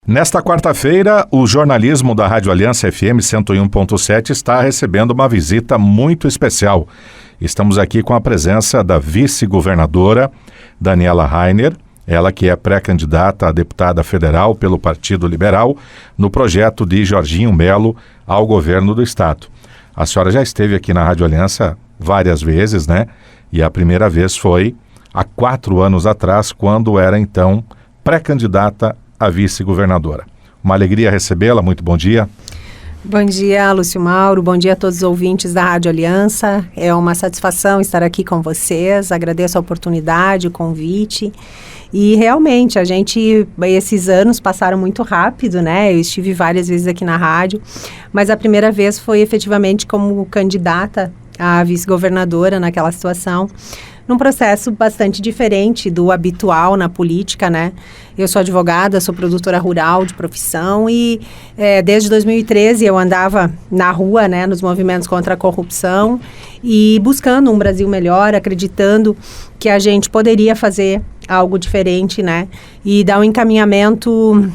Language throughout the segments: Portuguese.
Nesta quarta-feira, o jornalismo da Rádio Aliança FM 101.7 está recebendo uma visita muito especial. Estamos aqui com a presença da vice-governadora Daniela Rainer, ela que é pré-candidata a deputada federal pelo Partido Liberal no projeto de Jorginho Melo ao governo do estado. A senhora já esteve aqui na Rádio Aliança várias vezes, né? E a primeira vez foi há 4 anos atrás, quando era então pré-candidata a vice-governadora. Uma alegria recebê-la, muito bom dia. Bom dia, Lúcio Mauro, bom dia a todos os ouvintes da Rádio Aliança. É uma satisfação estar aqui com vocês, agradeço a oportunidade, o convite. E realmente, esses anos passaram muito rápido, né? Eu estive várias vezes aqui na rádio, mas a primeira vez foi efetivamente como candidata a vice-governadora naquela situação, num processo bastante diferente do habitual na política, né? Eu sou advogada, sou produtora rural de profissão e desde 2013 eu andava na rua, né, nos movimentos contra a corrupção e buscando um Brasil melhor, acreditando que a gente poderia fazer algo diferente, né? E dar um encaminhamento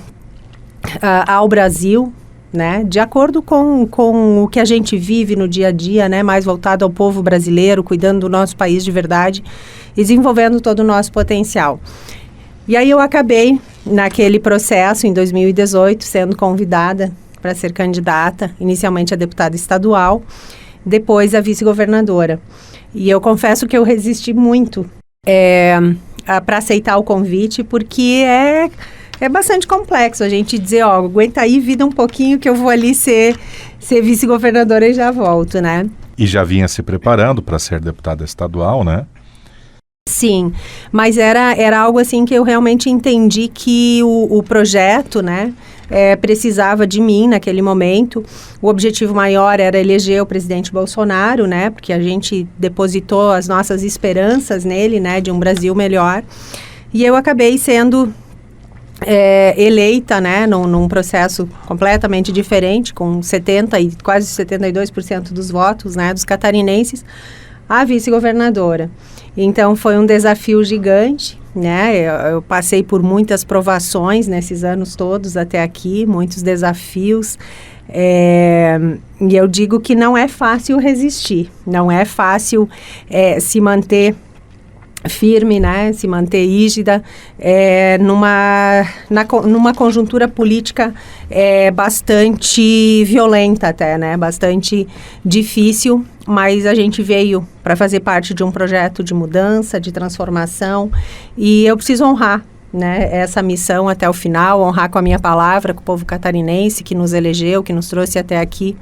ao Brasil, né, de acordo com o que a gente vive no dia a dia, né, mais voltado ao povo brasileiro, cuidando do nosso país de verdade e desenvolvendo todo o nosso potencial. E aí eu acabei, naquele processo, em 2018, sendo convidada para ser candidata, inicialmente a deputada estadual, depois a vice-governadora. E eu confesso que eu resisti muito para aceitar o convite, porque é bastante complexo a gente dizer, aguenta aí, vida um pouquinho que eu vou ali ser vice-governadora e já volto, né? E já vinha se preparando para ser deputada estadual, né? Sim, mas era algo assim que eu realmente entendi que o projeto, né, precisava de mim naquele momento. O objetivo maior era eleger o presidente Bolsonaro, né, porque a gente depositou as nossas esperanças nele, né, de um Brasil melhor. E eu acabei sendo eleita, né, num processo completamente diferente, com 70% e quase 72% dos votos, né, dos catarinenses, a vice-governadora. Então, foi um desafio gigante, né, eu passei por muitas provações nesses anos todos até aqui, muitos desafios, e eu digo que não é fácil resistir, não é fácil se manter firme, né, se manter rígida numa conjuntura política bastante violenta até, né, bastante difícil, mas a gente veio para fazer parte de um projeto de mudança, de transformação, e eu preciso honrar, né, essa missão até o final, honrar com a minha palavra, com o povo catarinense que nos elegeu, que nos trouxe até aqui,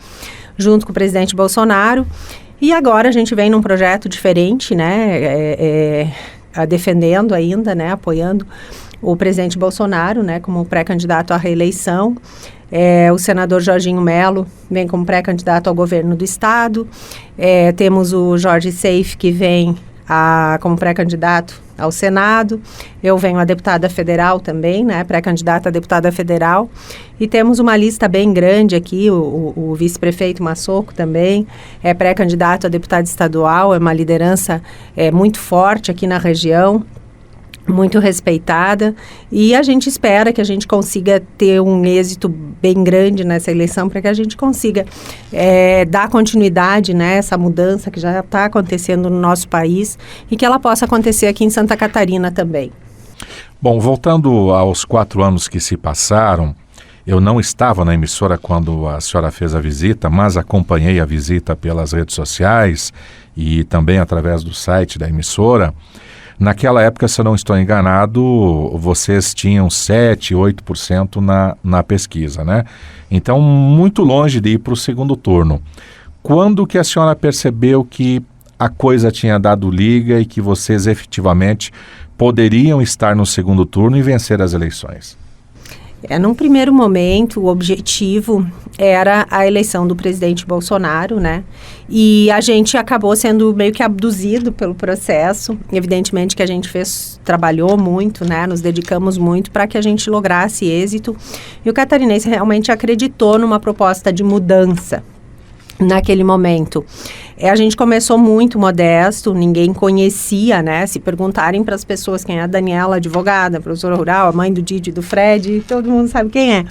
junto com o presidente Bolsonaro. E agora a gente vem num projeto diferente, né, defendendo ainda, né, apoiando o presidente Bolsonaro, né, como pré-candidato à reeleição. O senador Jorginho Melo vem como pré-candidato ao governo do estado. Temos o Jorge Seife, que vem como pré-candidato ao Senado. Eu venho a deputada federal também, né, pré-candidata a deputada federal. E temos uma lista bem grande aqui, o vice-prefeito Massoco também é pré-candidato a deputado estadual, é uma liderança muito forte aqui na região, muito respeitada, e a gente espera que a gente consiga ter um êxito bem grande nessa eleição para que a gente consiga dar continuidade, né, essa mudança que já está acontecendo no nosso país e que ela possa acontecer aqui em Santa Catarina também. Bom, voltando aos 4 anos que se passaram, eu não estava na emissora quando a senhora fez a visita, mas acompanhei a visita pelas redes sociais e também através do site da emissora. Naquela época, se eu não estou enganado, vocês tinham 7%, 8% na pesquisa, né? Então, muito longe de ir para o segundo turno. Quando que a senhora percebeu que a coisa tinha dado liga e que vocês efetivamente poderiam estar no segundo turno e vencer as eleições? Num primeiro momento, o objetivo era a eleição do presidente Bolsonaro, né? E a gente acabou sendo meio que abduzido pelo processo. Evidentemente que a gente trabalhou muito, né? Nos dedicamos muito para que a gente lograsse êxito. E o catarinense realmente acreditou numa proposta de mudança. naquele momento. A gente começou muito modesto, ninguém conhecia, né? Se perguntarem para as pessoas quem é a Daniela, advogada, professora rural, a mãe do Didi e do Fred, todo mundo sabe quem é.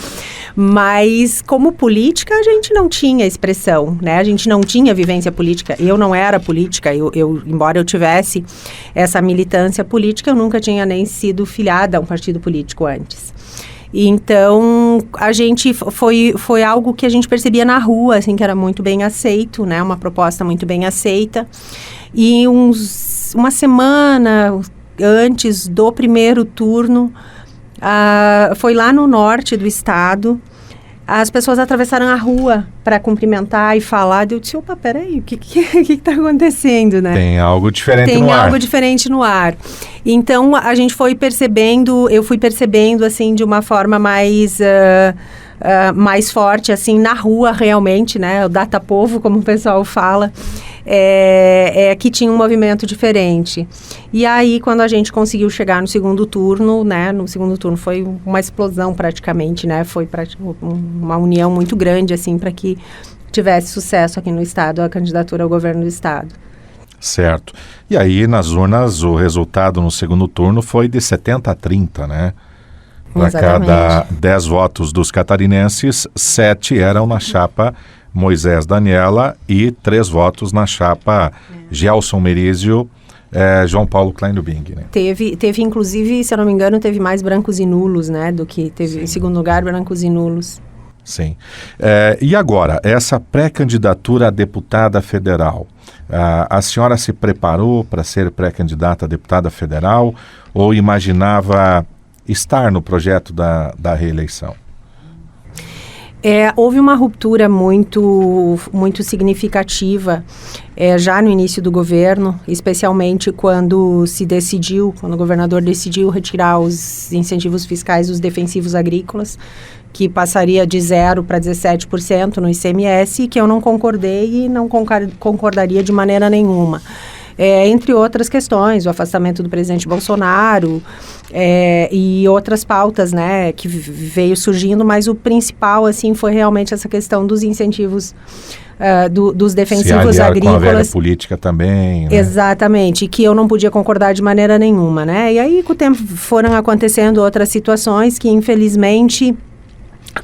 Mas, como política, a gente não tinha expressão, né? A gente não tinha vivência política. Eu não era política, embora eu tivesse essa militância política, eu nunca tinha nem sido filiada a um partido político antes. Então, a gente foi algo que a gente percebia na rua, assim, que era muito bem aceito, né? Uma proposta muito bem aceita. E uma semana antes do primeiro turno, foi lá no norte do estado, as pessoas atravessaram a rua para cumprimentar e falar. Eu disse, opa, peraí, o que está acontecendo, né? Tem algo diferente no ar. Tem algo diferente no ar. Então, a gente foi percebendo, eu fui percebendo, assim, de uma forma mais forte, assim, na rua, realmente, né? O data-povo, como o pessoal fala, que tinha um movimento diferente. E aí, quando a gente conseguiu chegar no segundo turno, né? No segundo turno foi uma explosão, praticamente, né? Foi uma união muito grande, assim, para que tivesse sucesso aqui no Estado, a candidatura ao governo do Estado. Certo. E aí, nas urnas, o resultado no segundo turno foi de 70-30, né? Para cada 10 votos dos catarinenses, 7 eram na chapa Moisés Daniela e 3 votos na chapa Gelson Merizio, João Paulo Kleinubing, né? Teve, inclusive, se eu não me engano, teve mais brancos e nulos, né? Do que teve, sim, em segundo lugar, brancos e nulos. Sim. E agora, essa pré-candidatura a deputada federal, a senhora se preparou para ser pré-candidata a deputada federal ou imaginava estar no projeto da reeleição? Houve uma ruptura muito significativa já no início do governo, especialmente quando o governador decidiu retirar os incentivos fiscais dos defensivos agrícolas, que passaria de 0% para 17% no ICMS, que eu não concordei e não concordaria de maneira nenhuma. Entre outras questões, o afastamento do presidente Bolsonaro e outras pautas, né, que veio surgindo, mas o principal, assim, foi realmente essa questão dos incentivos dos defensivos agrícolas. Com a velha política também, né? Exatamente, que eu não podia concordar de maneira nenhuma, né? E aí, com o tempo, foram acontecendo outras situações que, infelizmente,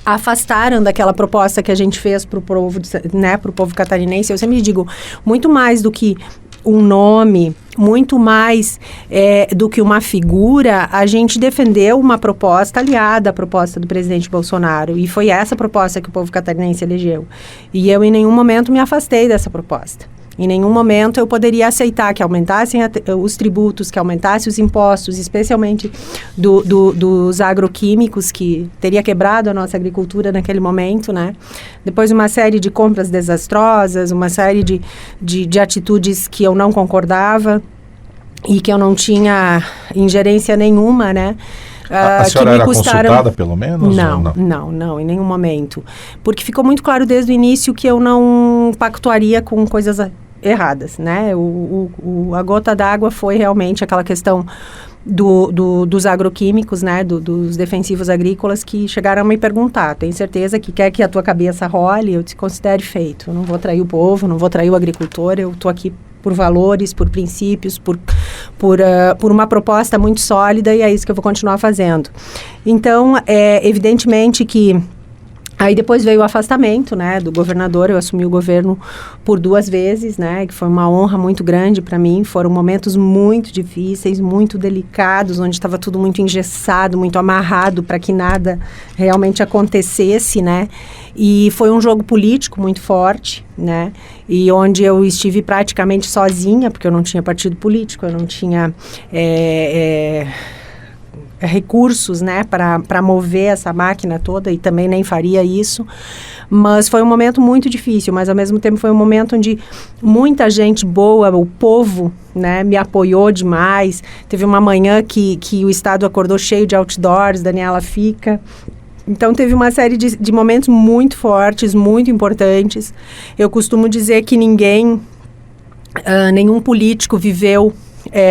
afastaram daquela proposta que a gente fez para o povo, né, para o povo catarinense. Eu sempre digo, muito mais do que um nome, muito mais do que uma figura, a gente defendeu uma proposta aliada à proposta do presidente Bolsonaro, e foi essa proposta que o povo catarinense elegeu. E eu em nenhum momento me afastei dessa proposta. Em nenhum momento eu poderia aceitar que aumentassem os tributos, que aumentassem os impostos, especialmente dos agroquímicos, que teria quebrado a nossa agricultura naquele momento, né? Depois uma série de compras desastrosas, uma série de atitudes que eu não concordava e que eu não tinha ingerência nenhuma, né? A senhora era consultada, pelo menos? Não, em nenhum momento. Porque ficou muito claro desde o início que eu não pactuaria com coisas erradas, né? A gota d'água foi realmente aquela questão dos agroquímicos, né? Dos defensivos agrícolas, que chegaram a me perguntar: tem certeza que quer que a tua cabeça role? Eu te considere feito. Eu não vou trair o povo, não vou trair o agricultor, eu estou aqui por valores, por princípios, por uma proposta muito sólida, e é isso que eu vou continuar fazendo. Então, evidentemente que aí depois veio o afastamento, né, do governador. Eu assumi o governo por 2 vezes, né, que foi uma honra muito grande para mim. Foram momentos muito difíceis, muito delicados, onde estava tudo muito engessado, muito amarrado para que nada realmente acontecesse, né. E foi um jogo político muito forte, né, e onde eu estive praticamente sozinha, porque eu não tinha partido político, eu não tinha recursos, né, para mover essa máquina toda, e também nem faria isso. Mas foi um momento muito difícil, mas ao mesmo tempo foi um momento onde muita gente boa, o povo, né, me apoiou demais. Teve uma manhã que o estado acordou cheio de outdoors, Daniela Fica. Então teve uma série de momentos muito fortes, muito importantes. Eu costumo dizer que nenhum político viveu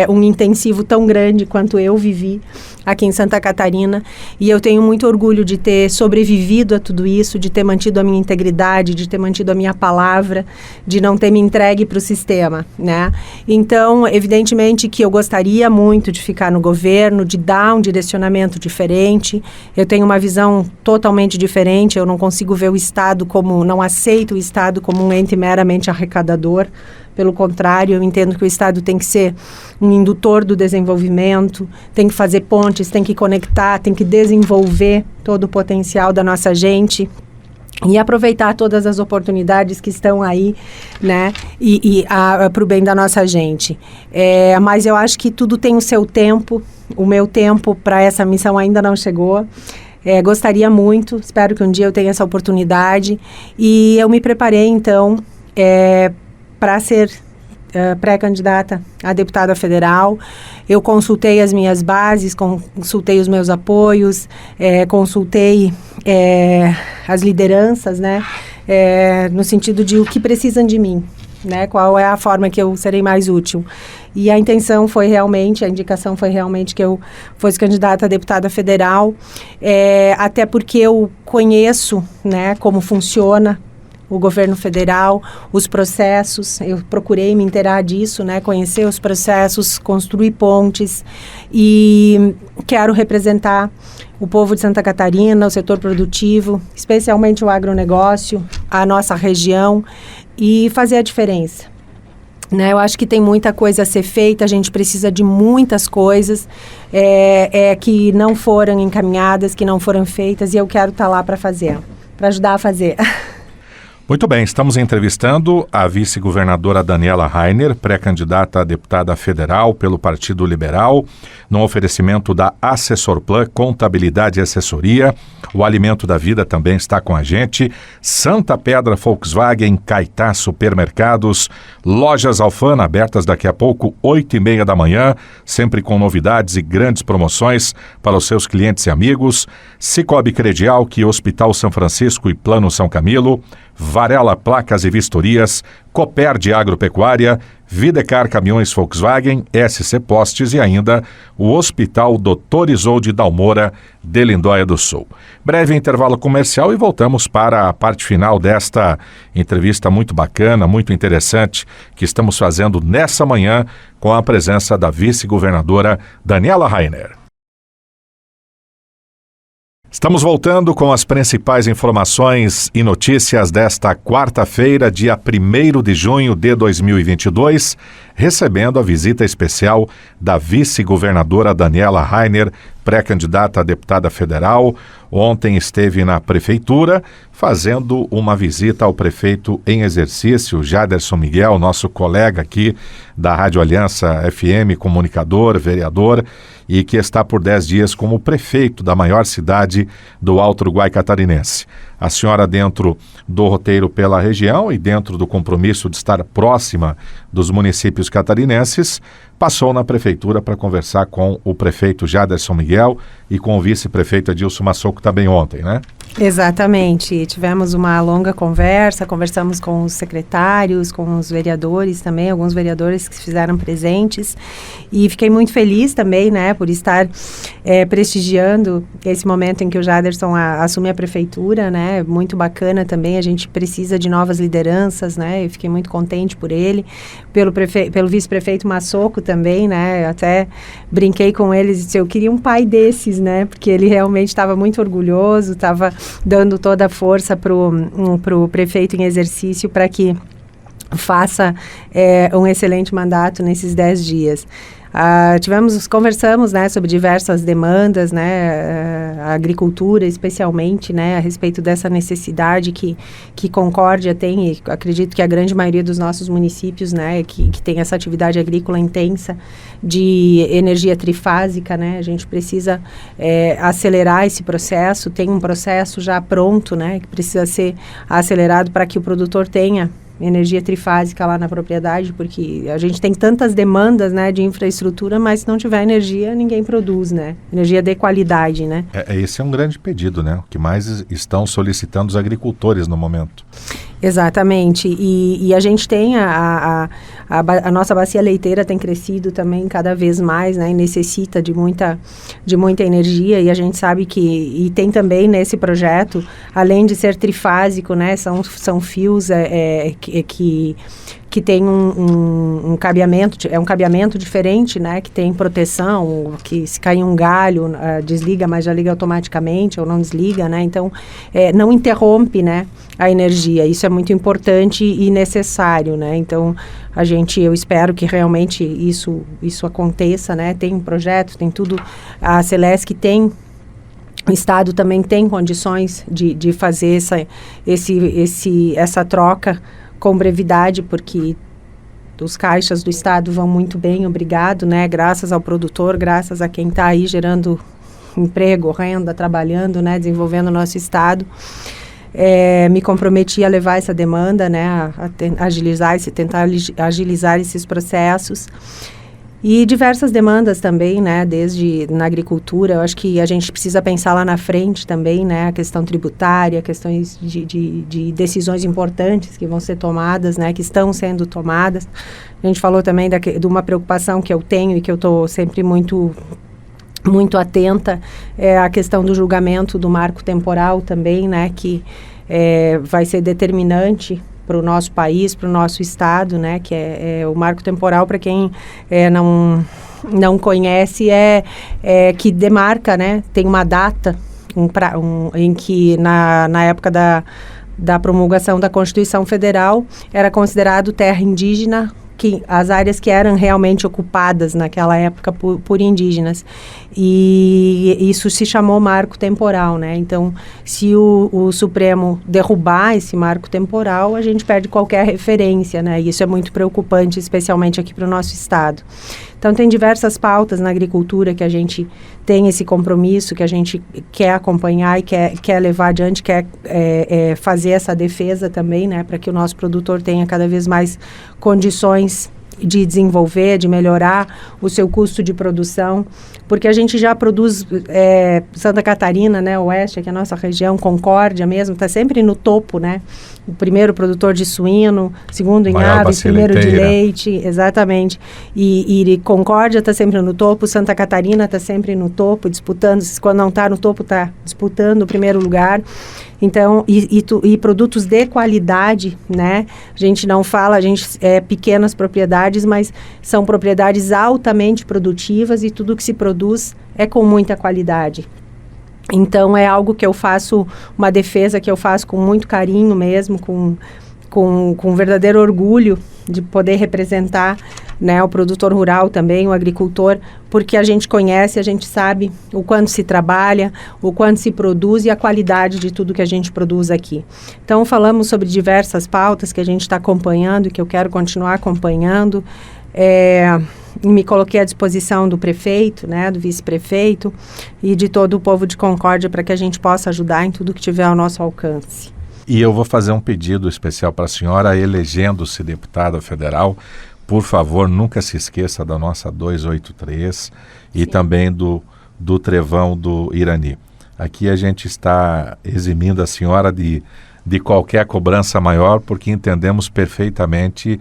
um intensivo tão grande quanto eu vivi aqui em Santa Catarina, e eu tenho muito orgulho de ter sobrevivido a tudo isso, de ter mantido a minha integridade, de ter mantido a minha palavra, de não ter me entregue para o sistema, né? Então, evidentemente que eu gostaria muito de ficar no governo, de dar um direcionamento diferente. Eu tenho uma visão totalmente diferente, eu não consigo ver o Estado não aceito o Estado como um ente meramente arrecadador. Pelo contrário, eu entendo que o Estado tem que ser um indutor do desenvolvimento, tem que fazer pontes, tem que conectar, tem que desenvolver todo o potencial da nossa gente e aproveitar todas as oportunidades que estão aí, né, para o bem da nossa gente. Mas eu acho que tudo tem o seu tempo. O meu tempo para essa missão ainda não chegou. Gostaria muito, espero que um dia eu tenha essa oportunidade. E eu me preparei, então, para ser pré-candidata a deputada federal. Eu consultei as minhas bases, consultei os meus apoios, consultei as lideranças, né, no sentido de o que precisam de mim, né, qual é a forma que eu serei mais útil. E a indicação foi realmente que eu fosse candidata a deputada federal, até porque eu conheço, né, como funciona o governo federal, os processos. Eu procurei me inteirar disso, né, conhecer os processos, construir pontes, e quero representar o povo de Santa Catarina, o setor produtivo, especialmente o agronegócio, a nossa região, e fazer a diferença. Né, eu acho que tem muita coisa a ser feita, a gente precisa de muitas coisas que não foram encaminhadas, que não foram feitas, e eu quero estar lá para fazer, para ajudar a fazer. Muito bem, estamos entrevistando a vice-governadora Daniela Rainer, pré-candidata a deputada federal pelo Partido Liberal, no oferecimento da Assessorplan Contabilidade e Assessoria. O Alimento da Vida também está com a gente. Santa Pedra Volkswagen, Caetá Supermercados, Lojas Alfana, abertas daqui a pouco, 8h30 da manhã, sempre com novidades e grandes promoções para os seus clientes e amigos. Cicobi Credial, que Hospital São Francisco e Plano São Camilo, Varela Placas e Vistorias, Copérdi Agropecuária, Videcar Caminhões Volkswagen, SC Postes e ainda o Hospital Dr. Isolde Dalmora, de Lindóia do Sul. Breve intervalo comercial e voltamos para a parte final desta entrevista muito bacana, muito interessante, que estamos fazendo nessa manhã com a presença da vice-governadora Daniela Rainer. Estamos voltando com as principais informações e notícias desta quarta-feira, dia 1º de junho de 2022, recebendo a visita especial da vice-governadora Daniela Rainer, pré-candidata a deputada federal. Ontem esteve na prefeitura fazendo uma visita ao prefeito em exercício, Jaderson Miguel, nosso colega aqui da Rádio Aliança FM, comunicador, vereador, e que está por 10 dias como prefeito da maior cidade do Alto Uruguai catarinense. A senhora, dentro do roteiro pela região e dentro do compromisso de estar próxima dos municípios catarinenses, passou na prefeitura para conversar com o prefeito Jaderson Miguel e com o vice-prefeito Adilson Massoco também ontem, né? Exatamente. Tivemos uma longa conversa, conversamos com os secretários, com os vereadores também, alguns vereadores que se fizeram presentes, e fiquei muito feliz também, né, por estar prestigiando esse momento em que o Jaderson assume a prefeitura, né, muito bacana também. A gente precisa de novas lideranças, né, eu fiquei muito contente por ele, pelo vice-prefeito Massoco também, né, eu até brinquei com eles e disse, eu queria um pai desses, né, porque ele realmente estava muito orgulhoso, estava dando toda a força pro prefeito em exercício para que faça um excelente mandato nesses 10 dias. Conversamos, né, sobre diversas demandas, né, a agricultura especialmente, né, a respeito dessa necessidade que Concórdia tem, e acredito que a grande maioria dos nossos municípios, né, que tem essa atividade agrícola intensa de energia trifásica, né, a gente precisa acelerar esse processo. Tem um processo já pronto, né, que precisa ser acelerado para que o produtor tenha energia trifásica lá na propriedade, porque a gente tem tantas demandas, né, de infraestrutura, mas se não tiver energia, ninguém produz, né? Energia de qualidade, né? Esse é um grande pedido, né? O que mais estão solicitando os agricultores no momento. Exatamente, e a gente tem a A nossa bacia leiteira tem crescido também cada vez mais, né? E necessita de muita energia, e a gente sabe e tem também nesse projeto, além de ser trifásico, né? São fios que tem um cabeamento, é um cabeamento diferente, né? Que tem proteção, que se cair um galho, desliga, mas já liga automaticamente, ou não desliga, né? Então, não interrompe, né, a energia. Isso é muito importante e necessário, né? Então, eu espero que realmente isso aconteça, né? Tem um projeto, tem tudo. A Celesc tem... O Estado também tem condições de fazer essa troca com brevidade, porque os caixas do Estado vão muito bem, obrigado, né? Graças ao produtor, graças a quem está aí gerando emprego, renda, trabalhando, né? Desenvolvendo o nosso Estado. Me comprometi a levar essa demanda, né? Tentar agilizar esses processos. E diversas demandas também, né, desde na agricultura. Eu acho que a gente precisa pensar lá na frente também, né, a questão tributária, questões de decisões importantes que vão ser tomadas, né, que estão sendo tomadas. A gente falou também de uma preocupação que eu tenho e que eu estou sempre muito atenta, é a questão do julgamento do marco temporal também, né, que vai ser determinante para o nosso país, para o nosso estado, né, que é o marco temporal, para quem não conhece, que demarca, né, tem uma data em que na época da promulgação da Constituição Federal era considerado terra indígena, as áreas que eram realmente ocupadas naquela época por indígenas. E isso se chamou marco temporal, né? Então, se o Supremo derrubar esse marco temporal, a gente perde qualquer referência, né? E isso é muito preocupante, especialmente aqui para o nosso estado. Então, tem diversas pautas na agricultura que a gente tem esse compromisso, que a gente quer acompanhar e quer levar adiante, quer fazer essa defesa também, né? Para que o nosso produtor tenha cada vez mais condições de desenvolver, de melhorar o seu custo de produção, porque a gente já produz, Santa Catarina, né, Oeste, que é a nossa região, Concórdia mesmo, está sempre no topo, né, o primeiro produtor de suíno, segundo em aves, primeiro de leite, exatamente, e Concórdia está sempre no topo, Santa Catarina está sempre no topo, disputando, quando não está no topo, está disputando o primeiro lugar. Então, e produtos de qualidade, né? A gente não fala, pequenas propriedades, mas são propriedades altamente produtivas e tudo que se produz é com muita qualidade. Então, é algo que eu faço, uma defesa que eu faço com muito carinho mesmo, com verdadeiro orgulho de poder representar, né, o produtor rural também, o agricultor, porque a gente conhece, a gente sabe o quanto se trabalha, o quanto se produz e a qualidade de tudo que a gente produz aqui. Então, falamos sobre diversas pautas que a gente está acompanhando e que eu quero continuar acompanhando. Me coloquei à disposição do prefeito, né, do vice-prefeito e de todo o povo de Concórdia para que a gente possa ajudar em tudo que tiver ao nosso alcance. E eu vou fazer um pedido especial para a senhora, elegendo-se deputada federal. Por favor, nunca se esqueça da nossa 283 e também do Trevão do Irani. Aqui a gente está eximindo a senhora de qualquer cobrança maior, porque entendemos perfeitamente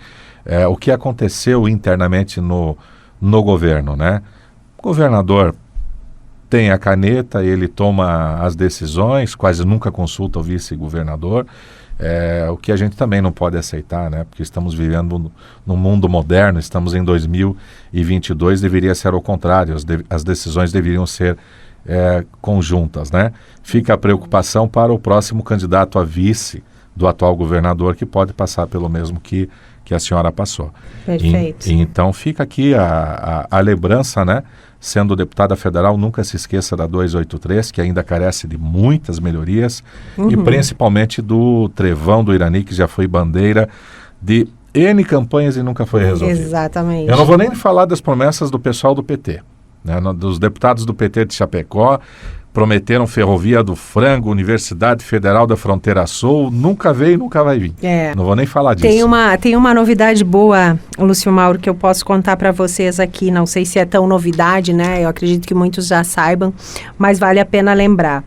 o que aconteceu internamente no governo, né? O governador tem a caneta, ele toma as decisões, quase nunca consulta o vice-governador, o que a gente também não pode aceitar, né? Porque estamos vivendo num mundo moderno, estamos em 2022, deveria ser ao contrário, as decisões deveriam ser conjuntas, né? Fica a preocupação para o próximo candidato a vice do atual governador, que pode passar pelo mesmo que a senhora passou. Perfeito. Então fica aqui a lembrança, né? Sendo deputada federal, nunca se esqueça da 283, que ainda carece de muitas melhorias, e principalmente do Trevão do Irani, que já foi bandeira de N campanhas e nunca foi resolvido. Exatamente. Eu não vou nem falar das promessas do pessoal do PT, né, dos deputados do PT de Chapecó. Prometeram Ferrovia do Frango, Universidade Federal da Fronteira Sul, nunca veio e nunca vai vir. Não vou nem falar disso. Tem uma novidade boa, Lúcio Mauro, que eu posso contar para vocês aqui. Não sei se é tão novidade, né? Eu acredito que muitos já saibam, mas vale a pena lembrar.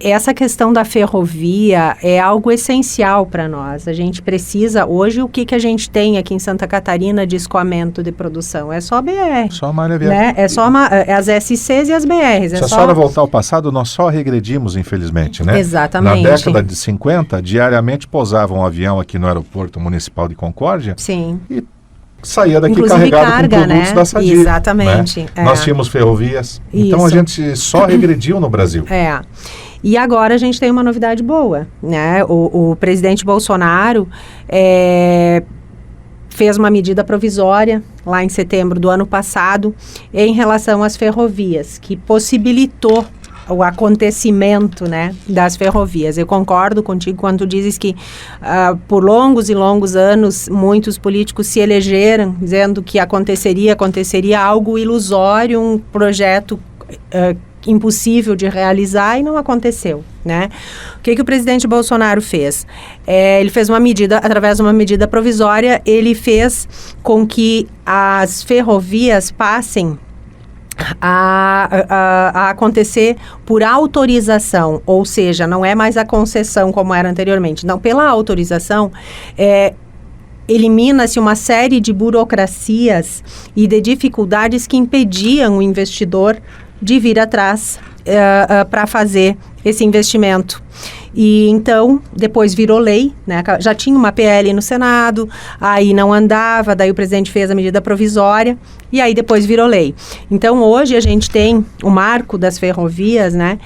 essa questão da ferrovia é algo essencial para nós. A gente precisa, hoje, o que a gente tem aqui em Santa Catarina de escoamento de produção? É só BR. Só a malha viária. Né? É só as SCs e as BRs. Se a senhora voltar ao passado, nós só regredimos, infelizmente, né? Exatamente. Na década de 50, diariamente pousava um avião aqui no aeroporto municipal de Concórdia. Sim. E saía daqui Inclusive carregado carga, com produtos, né, da Sadia. Exatamente. Né? Nós tínhamos ferrovias. Então a gente só regrediu no Brasil. E agora a gente tem uma novidade boa, né? O presidente Bolsonaro fez uma medida provisória lá em setembro do ano passado em relação às ferrovias, que possibilitou o acontecimento, né, das ferrovias. Eu concordo contigo quando tu dizes que por longos e longos anos muitos políticos se elegeram dizendo que aconteceria algo ilusório, um projeto impossível de realizar, e não aconteceu, né? O que o presidente Bolsonaro fez? Ele fez uma medida, através de uma medida provisória, ele fez com que as ferrovias passem a acontecer por autorização, ou seja, não é mais a concessão como era anteriormente. Não, pela autorização, elimina-se uma série de burocracias e de dificuldades que impediam o investidor de vir atrás para fazer esse investimento. E então, depois virou lei, né? Já tinha uma PL no Senado, aí não andava, daí o presidente fez a medida provisória, e aí depois virou lei. Então, hoje a gente tem o marco das ferrovias, né?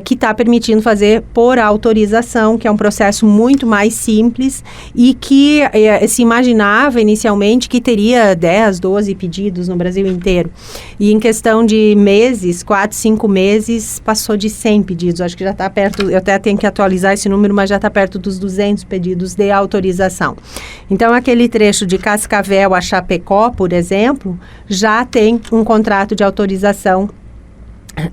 Que está permitindo fazer por autorização, que é um processo muito mais simples e que se imaginava inicialmente que teria 10, 12 pedidos no Brasil inteiro. E em questão de meses, 4, 5 meses, passou de 100 pedidos. Acho que já está perto, eu até tenho que atualizar esse número, mas já está perto dos 200 pedidos de autorização. Então, aquele trecho de Cascavel a Chapecó, por exemplo, já tem um contrato de autorização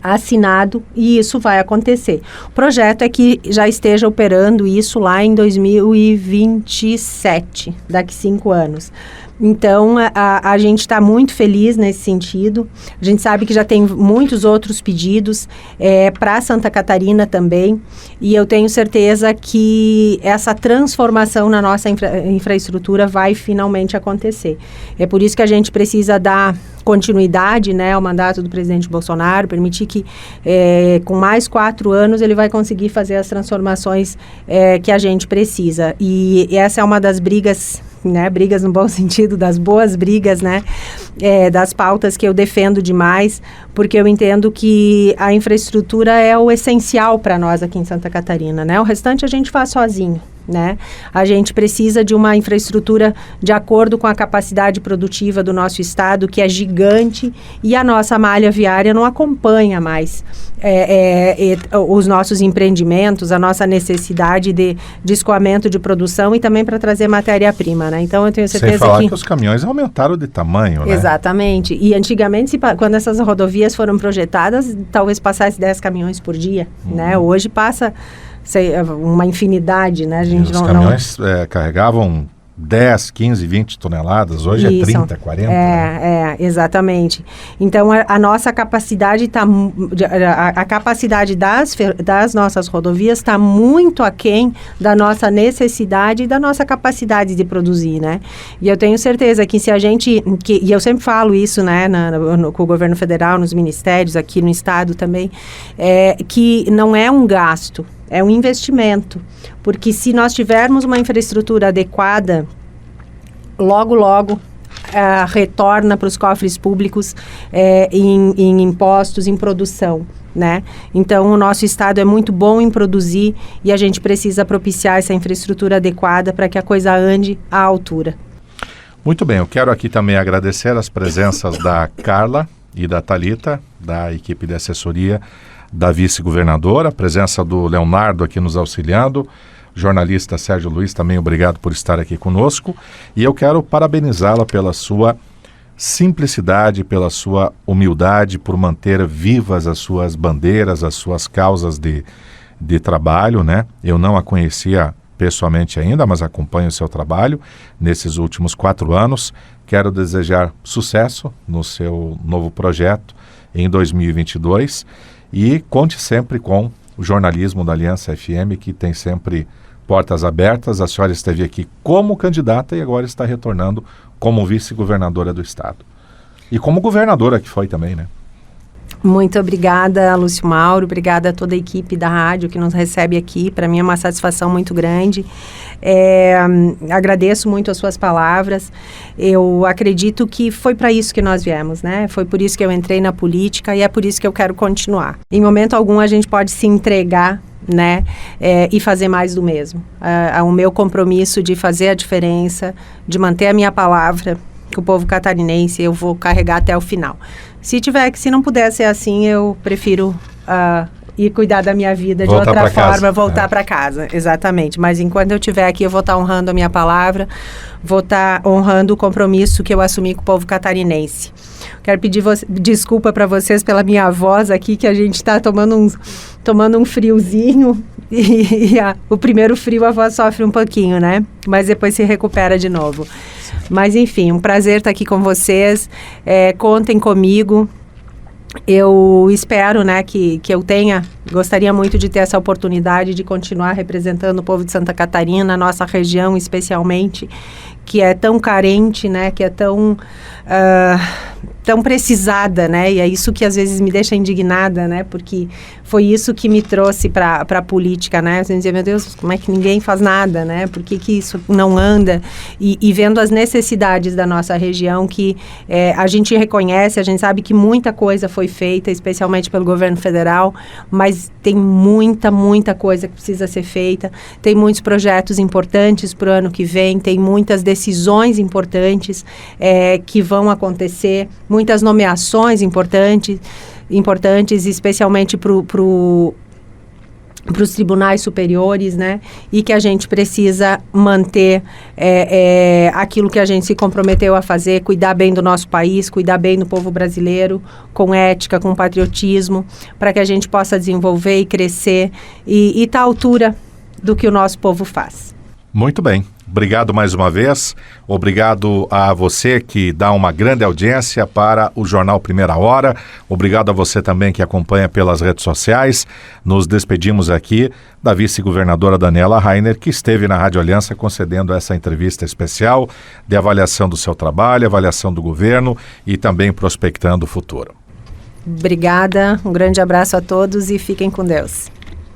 assinado e isso vai acontecer. O projeto é que já esteja operando isso lá em 2027, daqui 5 anos. Então, a gente está muito feliz nesse sentido. A gente sabe que já tem muitos outros pedidos para Santa Catarina também. E eu tenho certeza que essa transformação na nossa infraestrutura vai finalmente acontecer. É por isso que a gente precisa dar continuidade, né, ao mandato do presidente Bolsonaro, permitir que com mais 4 anos ele vai conseguir fazer as transformações que a gente precisa. E essa é uma das brigas, né, brigas no bom sentido, das boas brigas, né, das pautas que eu defendo demais, porque eu entendo que a infraestrutura é o essencial para nós aqui em Santa Catarina, né, o restante a gente faz sozinho. Né? A gente precisa de uma infraestrutura de acordo com a capacidade produtiva do nosso estado, que é gigante, e a nossa malha viária não acompanha mais os nossos empreendimentos, a nossa necessidade de escoamento de produção e também para trazer matéria-prima, né? Então eu tenho certeza Sem falar que os caminhões aumentaram de tamanho, né? Exatamente. E antigamente, quando essas rodovias foram projetadas, talvez passasse 10 caminhões por dia, né? Hoje passa uma infinidade, né? A gente os caminhões carregavam 10, 15, 20 toneladas, hoje é 30, 40. Exatamente. Então, a nossa capacidade a capacidade das nossas rodovias está muito aquém da nossa necessidade e da nossa capacidade de produzir, né? E eu tenho certeza que se a gente, e eu sempre falo isso, né, com o governo federal, nos ministérios, aqui no estado também, que não é um gasto, é um investimento, porque se nós tivermos uma infraestrutura adequada, logo retorna para os cofres públicos em impostos, em produção, né? Então, o nosso estado é muito bom em produzir e a gente precisa propiciar essa infraestrutura adequada para que a coisa ande à altura. Muito bem, eu quero aqui também agradecer as presenças da Carla e da Thalita, da equipe de assessoria da vice-governadora, a presença do Leonardo aqui nos auxiliando, jornalista Sérgio Luiz, também obrigado por estar aqui conosco, e eu quero parabenizá-la pela sua simplicidade, pela sua humildade, por manter vivas as suas bandeiras, as suas causas de trabalho, né? Eu não a conhecia pessoalmente ainda, mas acompanho o seu trabalho nesses últimos 4 anos. Quero desejar sucesso no seu novo projeto em 2022 e conte sempre com o jornalismo da Aliança FM, que tem sempre portas abertas. A senhora esteve aqui como candidata e agora está retornando como vice-governadora do estado. E como governadora que foi também, né? Muito obrigada, Lúcio Mauro, obrigada a toda a equipe da rádio que nos recebe aqui. Para mim é uma satisfação muito grande. Agradeço muito as suas palavras. Eu acredito que foi para isso que nós viemos, né? Foi por isso que eu entrei na política e é por isso que eu quero continuar. Em momento algum a gente pode se entregar, né, e fazer mais do mesmo. O meu compromisso de fazer a diferença, de manter a minha palavra com o povo catarinense, eu vou carregar até o final. Se não puder ser assim, eu prefiro ir cuidar da minha vida de outra forma, voltar para casa, exatamente. Mas enquanto eu estiver aqui, eu vou estar honrando a minha palavra, vou estar honrando o compromisso que eu assumi com o povo catarinense. Quero pedir desculpa para vocês pela minha voz aqui, que a gente está tomando um friozinho e o primeiro frio a voz sofre um pouquinho, né? Mas depois se recupera de novo. Mas enfim, um prazer estar aqui com vocês, contem comigo. Eu espero, né, que eu gostaria muito de ter essa oportunidade de continuar representando o povo de Santa Catarina, a nossa região especialmente, que é tão carente, né, que é tão precisada, né, e é isso que às vezes me deixa indignada, né, porque foi isso que me trouxe para a política, né, você dizia, meu Deus, como é que ninguém faz nada, né, por que isso não anda, e vendo as necessidades da nossa região, que a gente reconhece, a gente sabe que muita coisa foi feita, especialmente pelo governo federal, mas tem muita coisa que precisa ser feita, tem muitos projetos importantes para o ano que vem, tem muitas decisões importantes que vão acontecer, muitas nomeações importantes especialmente para os tribunais superiores, né? E que a gente precisa manter aquilo que a gente se comprometeu a fazer, cuidar bem do nosso país, cuidar bem do povo brasileiro, com ética, com patriotismo, para que a gente possa desenvolver e crescer e estar à altura do que o nosso povo faz. Muito bem. Obrigado mais uma vez. Obrigado a você que dá uma grande audiência para o Jornal Primeira Hora. Obrigado a você também que acompanha pelas redes sociais. Nos despedimos aqui da vice-governadora Daniela Rainer, que esteve na Rádio Aliança concedendo essa entrevista especial de avaliação do seu trabalho, avaliação do governo e também prospectando o futuro. Obrigada, um grande abraço a todos e fiquem com Deus.